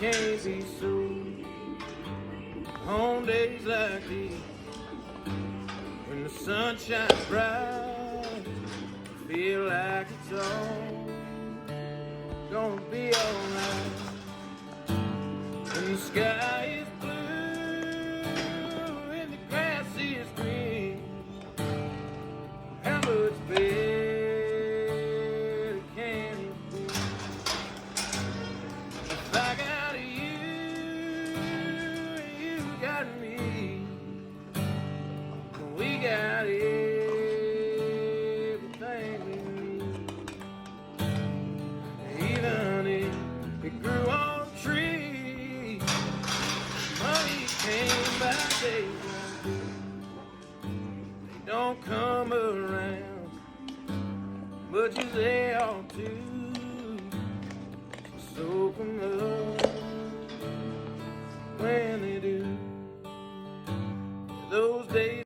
can't be sold. On days like these, when the sun shines bright, I feel like it's all gonna be alright. When the sky is blue and the grass is green, how much better can it be? If I got you and you got me, we got everything we need. Even if it grew on trees, money came by day. They don't come around much as they ought to.